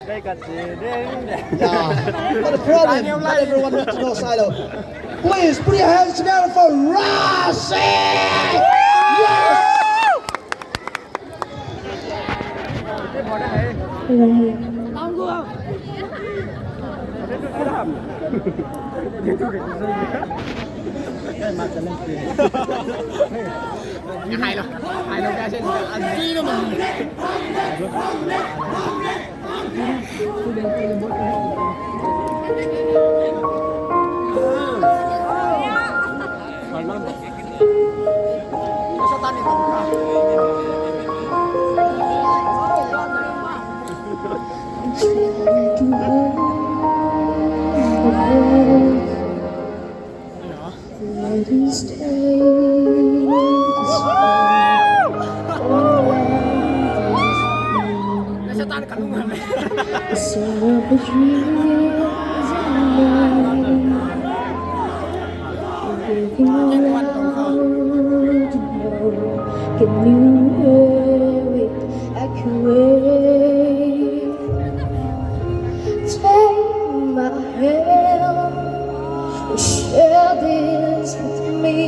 Yeah, but the problem, not everyone needs to know Silo. Please put your hands together for Racy! Yes! hai đâu ra trên ăn chi đâu mà sao tan Can you hear it echoing? Take my hand and share this with me,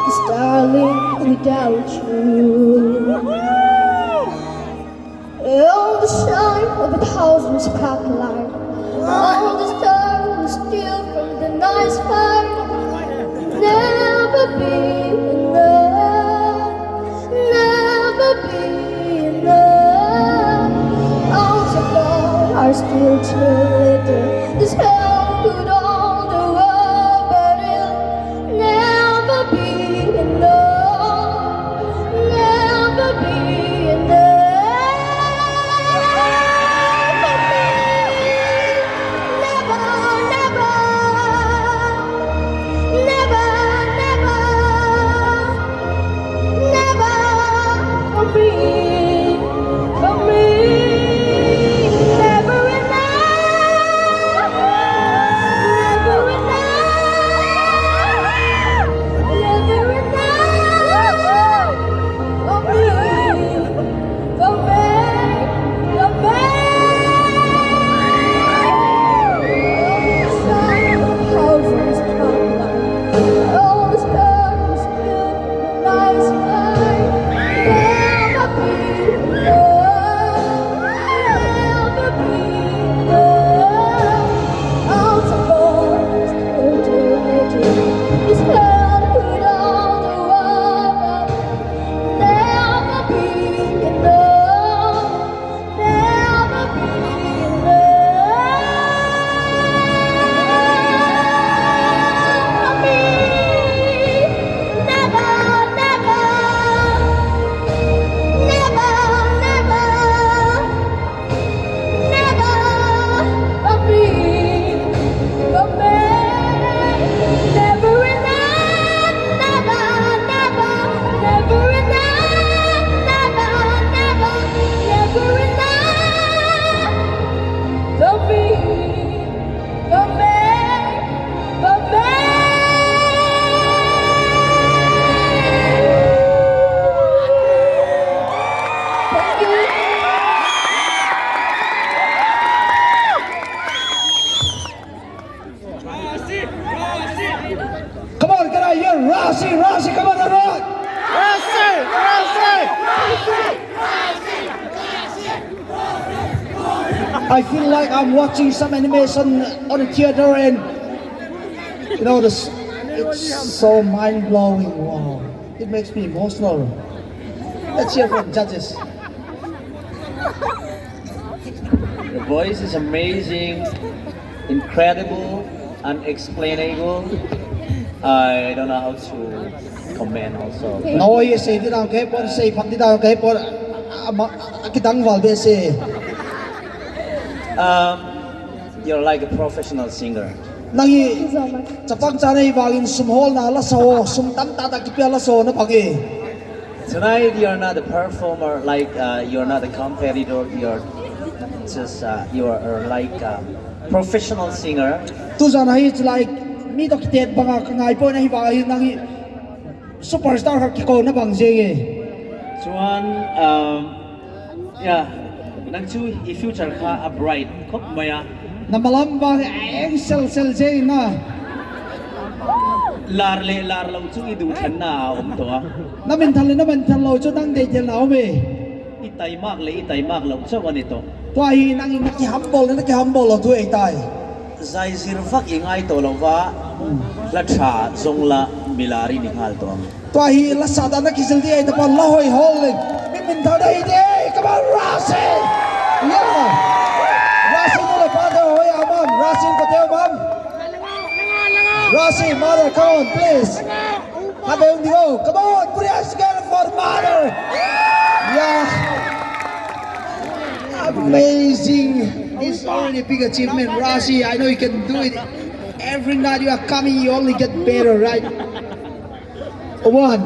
'cause darling, without you, all the shine of a thousand spotlights, all the stars we steal from the night sky, never be enough, never be enough. All so far are still too little. This hell could all the world, but it'll never be enough, never be Come on, can I hear Racy? Racy, come on, everyone! Racy, Racy. I feel like I'm watching some animation on the theater, and you know, it's so mind-blowing. Wow, it makes me emotional. Let's hear from judges. The voice is amazing, incredible, unexplainable. I don't know how to comment also. No, you say that I'm okay, but say pag dito okay, but kitang valbe say. You're like a professional singer. Nangi capang canay bagin sumhol na laso, sumtam tatakipya laso na pagi. Tonight you're not a performer, like you're not a competitor. You're just you're like a professional singer. Tu sana it's like mi to kitet banga kangai po na hibahin nangi superstar ka kiko na bang sige. Chuan, yeah, nang chu I future ka a bright khop maya na malambang eng sel jay na lar lo chu I du than na to a na min thal lo cho nang de jel lao me itai mak lo chu ani to tua hi nang in ki humble lo tu ei tai zai zir vak ingai to lo wa la tha zong la milari ni hal to tua hi la sa da na ki sil di ei ta la hoi hol min thal dai de come on Racy yeah Racy no la pa da hoi amam Racy ko teo mam Racy mother come on please have him go come on put your together for mother yeah amazing. It's already a big achievement. Racy, I know you can do it. Every night you are coming, you only get better, right? One.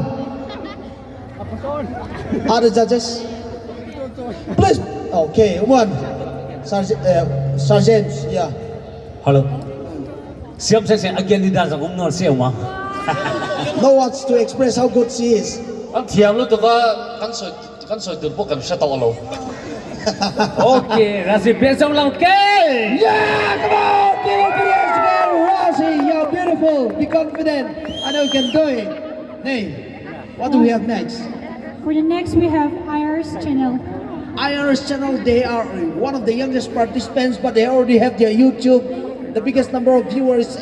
Other judges? Please. Okay, one. Sergeant, yeah. Hello. Siap saya again di dalam ngomong siapa mah? No words to express how good she is. Ang tiang lu tu kan soy tu bukan saya tahu lo. Okay, Racy, besok lang kay! Yeah, come on! Give it to us again, Racy. You're beautiful. Be confident. I know you can do it. Hey, what do we have next? For the next, we have IR's channel. IR's channel, they are one of the youngest participants, but they already have their YouTube, the biggest number of viewers.